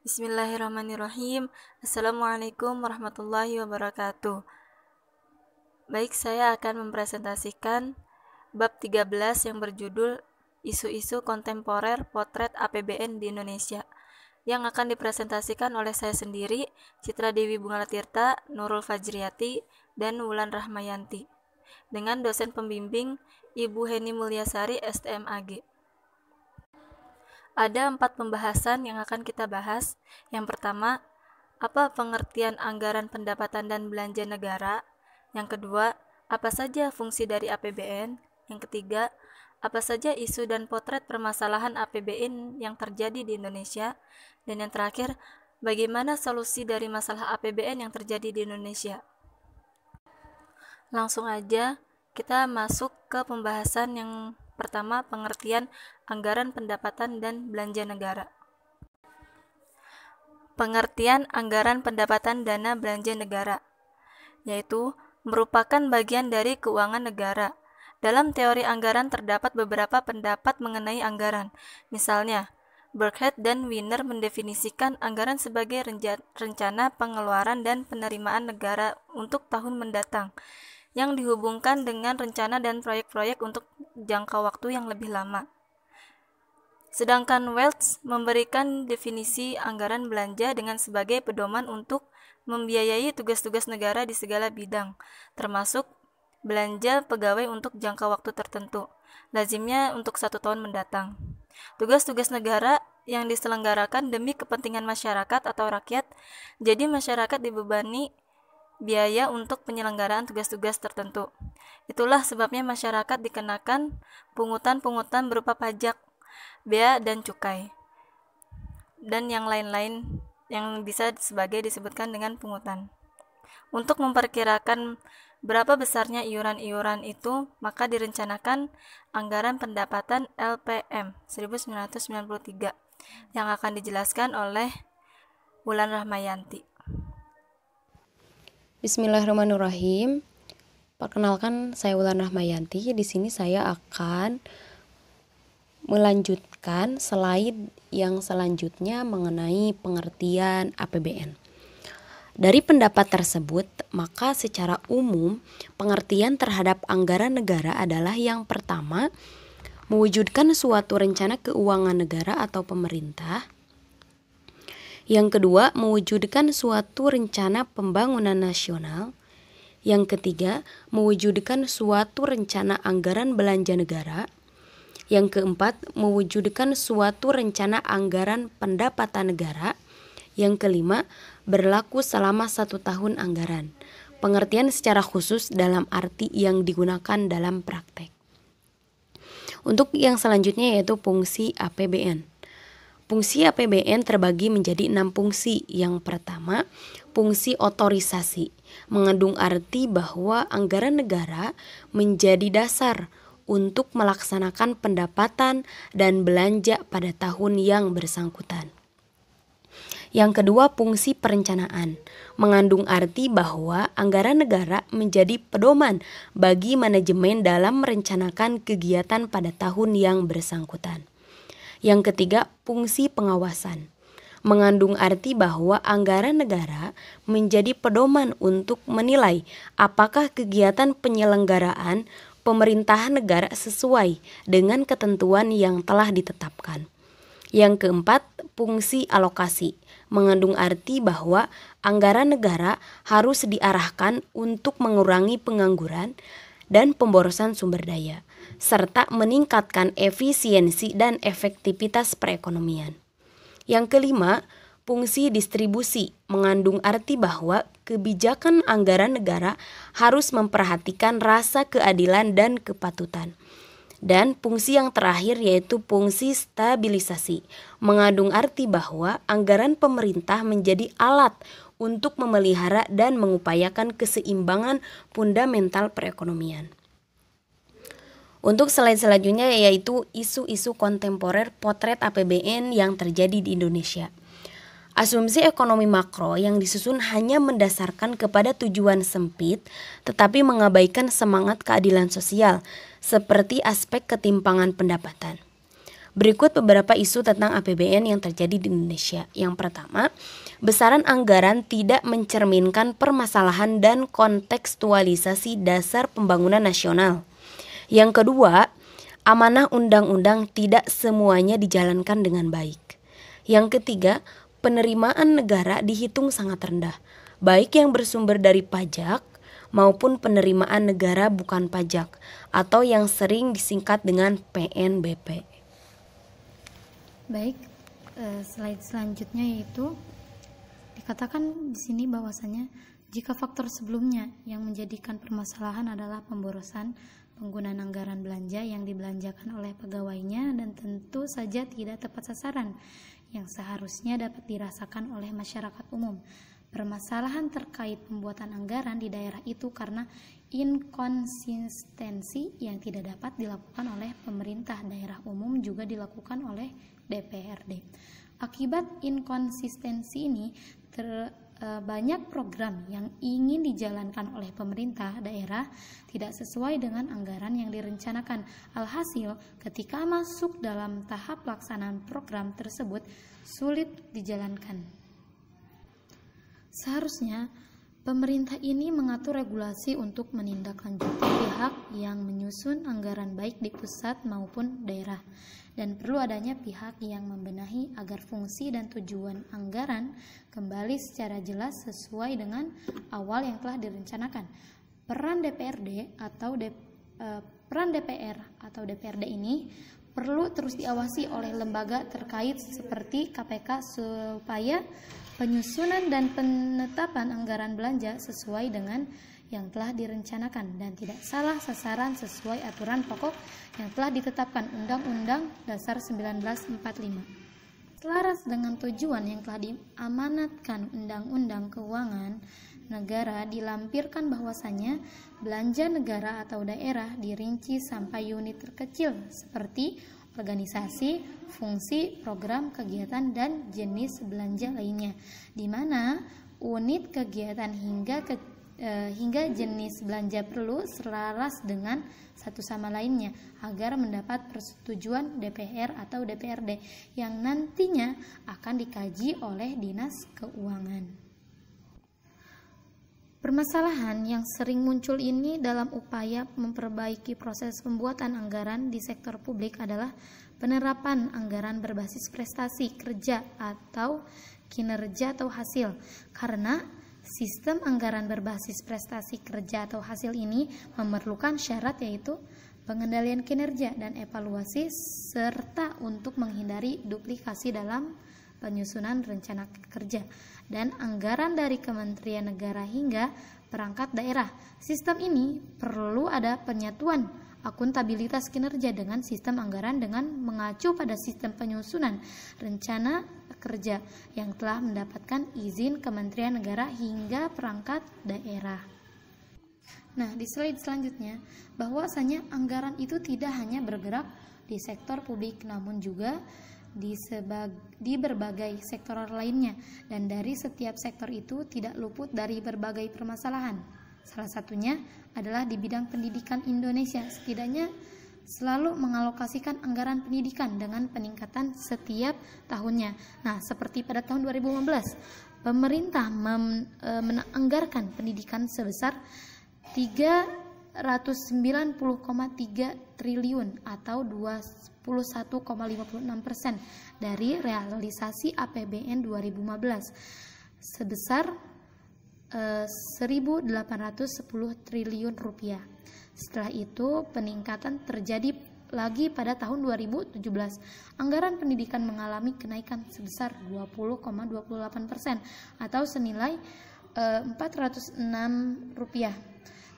Bismillahirrahmanirrahim. Assalamualaikum warahmatullahi wabarakatuh. Baik, saya akan mempresentasikan bab 13 yang berjudul Isu-isu kontemporer potret APBN di Indonesia, yang akan dipresentasikan oleh saya sendiri, Citra Dewi Bungalatirta, Nurul Fajriati, dan Wulan Rahmayanti, dengan dosen pembimbing Ibu Heni Mulyasari, STMAG. Ada 4 pembahasan yang akan kita bahas. Yang pertama, apa pengertian anggaran pendapatan dan belanja negara? Yang kedua, apa saja fungsi dari APBN? Yang ketiga, apa saja isu dan potret permasalahan APBN yang terjadi di Indonesia? Dan yang terakhir, bagaimana solusi dari masalah APBN yang terjadi di Indonesia? Langsung aja kita masuk ke pembahasan yang pertama, pengertian anggaran pendapatan dan belanja negara. Pengertian anggaran pendapatan dana belanja negara, yaitu merupakan bagian dari keuangan negara. Dalam teori anggaran terdapat beberapa pendapat mengenai anggaran. Misalnya, Burkhead dan Wiener mendefinisikan anggaran sebagai rencana pengeluaran dan penerimaan negara untuk tahun mendatang, yang dihubungkan dengan rencana dan proyek-proyek untuk jangka waktu yang lebih lama. Sedangkan Welch memberikan definisi anggaran belanja dengan sebagai pedoman untuk membiayai tugas-tugas negara di segala bidang, termasuk belanja pegawai untuk jangka waktu tertentu, lazimnya untuk 1 tahun mendatang. Tugas-tugas negara yang diselenggarakan demi kepentingan masyarakat atau rakyat, jadi masyarakat dibebani biaya untuk penyelenggaraan tugas-tugas tertentu. Itulah sebabnya masyarakat dikenakan pungutan-pungutan berupa pajak, bea dan cukai, dan yang lain-lain yang bisa disebutkan dengan pungutan. Untuk memperkirakan berapa besarnya iuran-iuran itu, maka direncanakan Anggaran Pendapatan LPM 1993 yang akan dijelaskan oleh Wulan Rahmayanti. Bismillahirrahmanirrahim. Perkenalkan, saya Wulan Rahmayanti. Di sini saya akan melanjutkan slide yang selanjutnya mengenai pengertian APBN. Dari pendapat tersebut, maka secara umum pengertian terhadap anggaran negara adalah yang pertama, mewujudkan suatu rencana keuangan negara atau pemerintah. Yang kedua, mewujudkan suatu rencana pembangunan nasional. Yang ketiga, mewujudkan suatu rencana anggaran belanja negara. Yang keempat, mewujudkan suatu rencana anggaran pendapatan negara. Yang kelima, berlaku selama 1 tahun anggaran. Pengertian secara khusus dalam arti yang digunakan dalam praktek. Untuk yang selanjutnya yaitu fungsi APBN. Fungsi APBN terbagi menjadi 6 fungsi. Yang pertama, fungsi otorisasi, mengandung arti bahwa anggaran negara menjadi dasar untuk melaksanakan pendapatan dan belanja pada tahun yang bersangkutan. Yang kedua, fungsi perencanaan, mengandung arti bahwa anggaran negara menjadi pedoman bagi manajemen dalam merencanakan kegiatan pada tahun yang bersangkutan. Yang ketiga, fungsi pengawasan, mengandung arti bahwa anggaran negara menjadi pedoman untuk menilai apakah kegiatan penyelenggaraan pemerintahan negara sesuai dengan ketentuan yang telah ditetapkan. Yang keempat, fungsi alokasi, mengandung arti bahwa anggaran negara harus diarahkan untuk mengurangi pengangguran dan pemborosan sumber daya, serta meningkatkan efisiensi dan efektivitas perekonomian. Yang kelima, fungsi distribusi, mengandung arti bahwa kebijakan anggaran negara harus memperhatikan rasa keadilan dan kepatutan. Dan fungsi yang terakhir yaitu fungsi stabilisasi, mengandung arti bahwa anggaran pemerintah menjadi alat untuk memelihara dan mengupayakan keseimbangan fundamental perekonomian. Untuk slide selanjutnya yaitu isu-isu kontemporer potret APBN yang terjadi di Indonesia. Asumsi ekonomi makro yang disusun hanya mendasarkan kepada tujuan sempit tetapi mengabaikan semangat keadilan sosial seperti aspek ketimpangan pendapatan. Berikut beberapa isu tentang APBN yang terjadi di Indonesia. Yang pertama, besaran anggaran tidak mencerminkan permasalahan dan kontekstualisasi dasar pembangunan nasional. Yang kedua, amanah undang-undang tidak semuanya dijalankan dengan baik. Yang ketiga, penerimaan negara dihitung sangat rendah, baik yang bersumber dari pajak maupun penerimaan negara bukan pajak atau yang sering disingkat dengan PNBP. Baik, slide selanjutnya yaitu dikatakan di sini bahwasanya jika faktor sebelumnya yang menjadikan permasalahan adalah pemborosan penggunaan anggaran belanja yang dibelanjakan oleh pegawainya dan tentu saja tidak tepat sasaran yang seharusnya dapat dirasakan oleh masyarakat umum. Permasalahan terkait pembuatan anggaran di daerah itu karena inkonsistensi yang tidak dapat dilakukan oleh pemerintah daerah umum juga dilakukan oleh DPRD. Akibat inkonsistensi ini banyak program yang ingin dijalankan oleh pemerintah daerah tidak sesuai dengan anggaran yang direncanakan. Alhasil, ketika masuk dalam tahap pelaksanaan program tersebut sulit dijalankan. Seharusnya pemerintah ini mengatur regulasi untuk menindaklanjuti pihak yang menyusun anggaran baik di pusat maupun daerah, dan perlu adanya pihak yang membenahi agar fungsi dan tujuan anggaran kembali secara jelas sesuai dengan awal yang telah direncanakan. Peran DPR atau DPRD ini perlu terus diawasi oleh lembaga terkait seperti KPK supaya penyusunan dan penetapan anggaran belanja sesuai dengan yang telah direncanakan dan tidak salah sasaran sesuai aturan pokok yang telah ditetapkan Undang-Undang Dasar 1945. Selaras dengan tujuan yang telah diamanatkan Undang-Undang Keuangan Negara, dilampirkan bahwasanya belanja negara atau daerah dirinci sampai unit terkecil seperti organisasi, fungsi, program, kegiatan, dan jenis belanja lainnya, di mana unit kegiatan hingga jenis belanja perlu selaras dengan satu sama lainnya agar mendapat persetujuan DPR atau DPRD yang nantinya akan dikaji oleh Dinas Keuangan. Permasalahan yang sering muncul ini dalam upaya memperbaiki proses pembuatan anggaran di sektor publik adalah penerapan anggaran berbasis prestasi kerja atau kinerja atau hasil, karena sistem anggaran berbasis prestasi kerja atau hasil ini memerlukan syarat yaitu pengendalian kinerja dan evaluasi serta untuk menghindari duplikasi dalam penyusunan rencana kerja dan anggaran dari kementerian negara hingga perangkat daerah. Sistem ini perlu ada penyatuan akuntabilitas kinerja dengan sistem anggaran dengan mengacu pada sistem penyusunan rencana kerja yang telah mendapatkan izin kementerian negara hingga perangkat daerah. Nah, di slide selanjutnya, bahwasanya anggaran itu tidak hanya bergerak di sektor publik namun juga di berbagai sektor lainnya, dan dari setiap sektor itu tidak luput dari berbagai permasalahan. Salah satunya adalah di bidang pendidikan. Indonesia setidaknya selalu mengalokasikan anggaran pendidikan dengan peningkatan setiap tahunnya. Nah, seperti pada tahun 2015, pemerintah menganggarkan pendidikan sebesar 390,3 triliun atau 21,56% dari realisasi APBN 2015 sebesar 1.810 triliun rupiah. Setelah itu peningkatan terjadi lagi pada tahun 2017. Anggaran pendidikan mengalami kenaikan sebesar 20,28% atau senilai 406 rupiah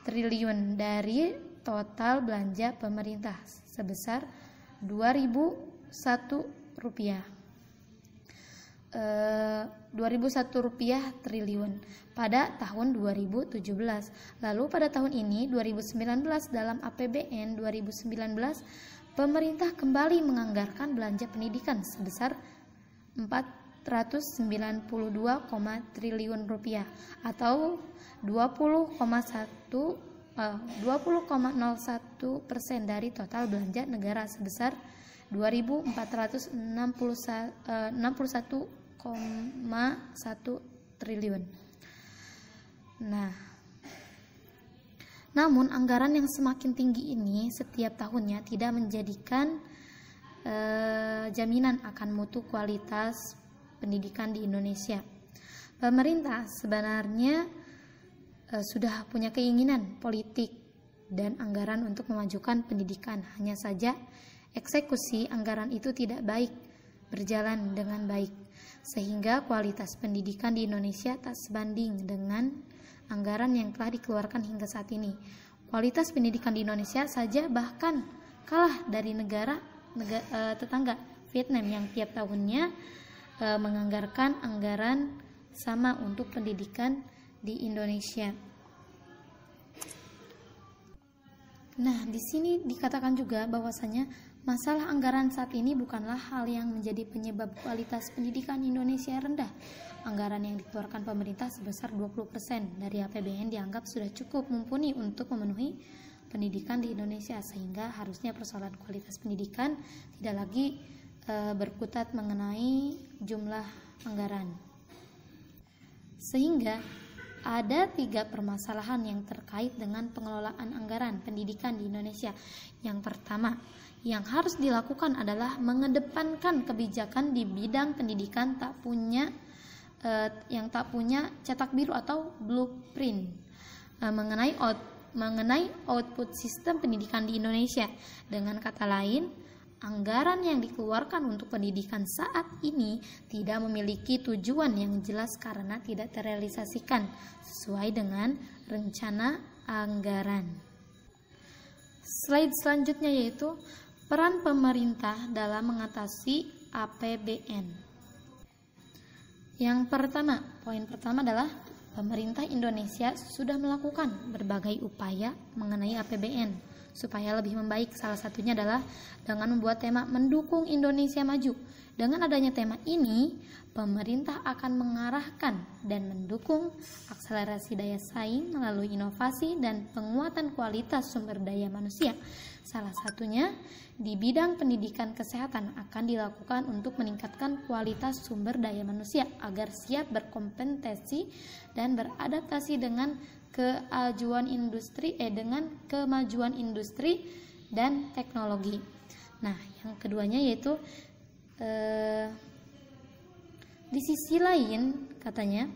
triliun dari total belanja pemerintah sebesar 2.001 rupiah. 2.001 rupiah triliun pada tahun 2017. Lalu pada tahun ini 2019 dalam APBN 2019 pemerintah kembali menganggarkan belanja pendidikan sebesar 492, triliun rupiah atau 20,01% dari total belanja negara sebesar 2.461,1 triliun. Nah, namun anggaran yang semakin tinggi ini setiap tahunnya tidak menjadikan jaminan akan mutu kualitas pendidikan di Indonesia. Pemerintah sebenarnya sudah punya keinginan politik dan anggaran untuk memajukan pendidikan, hanya saja eksekusi anggaran itu tidak berjalan dengan baik, sehingga kualitas pendidikan di Indonesia tak sebanding dengan anggaran yang telah dikeluarkan hingga saat ini. Kualitas pendidikan di Indonesia saja bahkan kalah dari negara tetangga Vietnam yang tiap tahunnya menganggarkan anggaran sama untuk pendidikan di Indonesia. Nah, di sini dikatakan juga bahwasanya masalah anggaran saat ini bukanlah hal yang menjadi penyebab kualitas pendidikan Indonesia rendah. Anggaran yang dikeluarkan pemerintah sebesar 20% dari APBN dianggap sudah cukup mumpuni untuk memenuhi pendidikan di Indonesia, sehingga harusnya persoalan kualitas pendidikan tidak lagi berkutat mengenai jumlah anggaran. Sehingga ada 3 permasalahan yang terkait dengan pengelolaan anggaran pendidikan di Indonesia. Yang pertama, yang harus dilakukan adalah mengedepankan kebijakan di bidang pendidikan yang tak punya cetak biru atau blueprint mengenai output sistem pendidikan di Indonesia. Dengan kata lain, anggaran yang dikeluarkan untuk pendidikan saat ini tidak memiliki tujuan yang jelas karena tidak terrealisasikan sesuai dengan rencana anggaran. Slide selanjutnya yaitu peran pemerintah dalam mengatasi APBN. Yang pertama, poin pertama adalah pemerintah Indonesia sudah melakukan berbagai upaya mengenai APBN supaya lebih membaik. Salah satunya adalah dengan membuat tema mendukung Indonesia maju. Dengan adanya tema ini, pemerintah akan mengarahkan dan mendukung akselerasi daya saing melalui inovasi dan penguatan kualitas sumber daya manusia. Salah satunya di bidang pendidikan kesehatan akan dilakukan untuk meningkatkan kualitas sumber daya manusia agar siap berkompetensi dan beradaptasi dengan kemajuan industri dan teknologi. Nah, yang keduanya yaitu di sisi lain katanya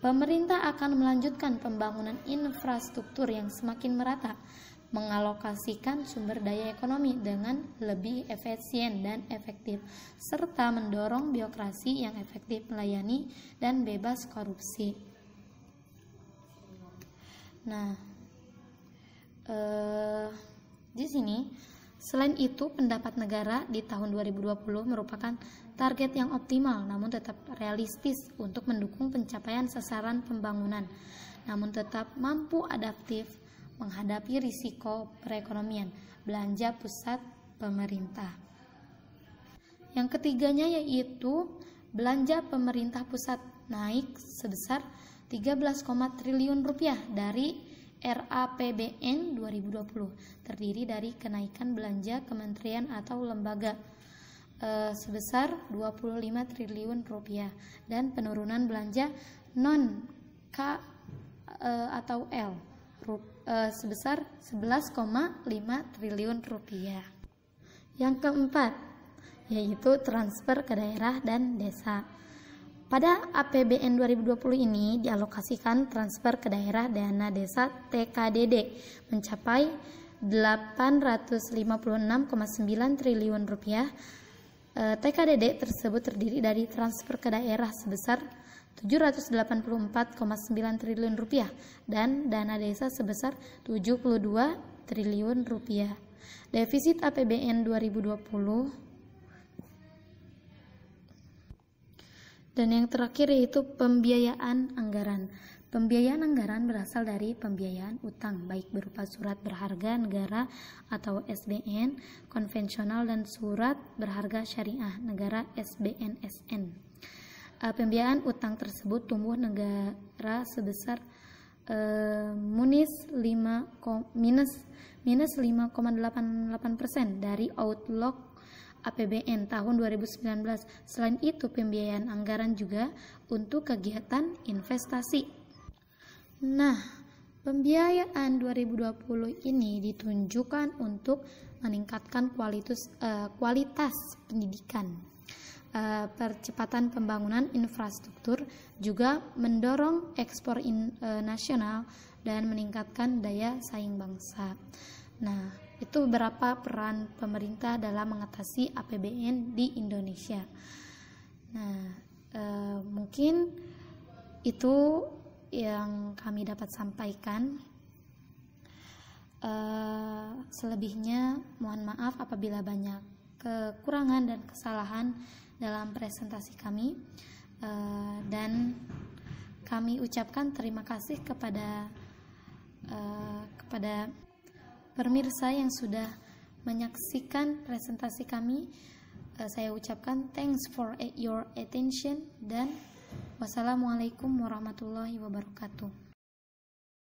pemerintah akan melanjutkan pembangunan infrastruktur yang semakin merata, mengalokasikan sumber daya ekonomi dengan lebih efisien dan efektif, serta mendorong birokrasi yang efektif melayani dan bebas korupsi. Nah, di sini selain itu pendapat negara di tahun 2020 merupakan target yang optimal namun tetap realistis untuk mendukung pencapaian sasaran pembangunan, namun tetap mampu adaptif menghadapi risiko perekonomian belanja pusat pemerintah. Yang ketiganya yaitu belanja pemerintah pusat naik sebesar 13, triliun rupiah dari RAPBN 2020, terdiri dari kenaikan belanja kementerian atau lembaga sebesar 25 triliun rupiah dan penurunan belanja non K atau L sebesar 11,5 triliun rupiah. Yang keempat yaitu transfer ke daerah dan desa. Pada APBN 2020 ini dialokasikan transfer ke daerah dana desa TKDD mencapai 856,9 triliun rupiah. TKDD tersebut terdiri dari transfer ke daerah sebesar 784,9 triliun rupiah dan dana desa sebesar 72 triliun rupiah. Defisit APBN 2020. Dan yang terakhir yaitu pembiayaan anggaran. Pembiayaan anggaran berasal dari pembiayaan utang baik berupa surat berharga negara atau SBN konvensional dan surat berharga syariah negara SBNSN. Pembiayaan utang tersebut tumbuh negara sebesar minus 5,88% dari outlook APBN tahun 2019. Selain itu, pembiayaan anggaran juga untuk kegiatan investasi. Nah, pembiayaan 2020 ini ditunjukkan untuk meningkatkan kualitas pendidikan, percepatan pembangunan infrastruktur, juga mendorong ekspor nasional dan meningkatkan daya saing bangsa. Nah, itu beberapa peran pemerintah dalam mengatasi APBN di Indonesia. Nah, mungkin itu yang kami dapat sampaikan. Selebihnya mohon maaf apabila banyak kekurangan dan kesalahan dalam presentasi kami, dan kami ucapkan terima kasih kepada pemirsa yang sudah menyaksikan presentasi kami. Saya ucapkan thanks for your attention dan wassalamualaikum warahmatullahi wabarakatuh.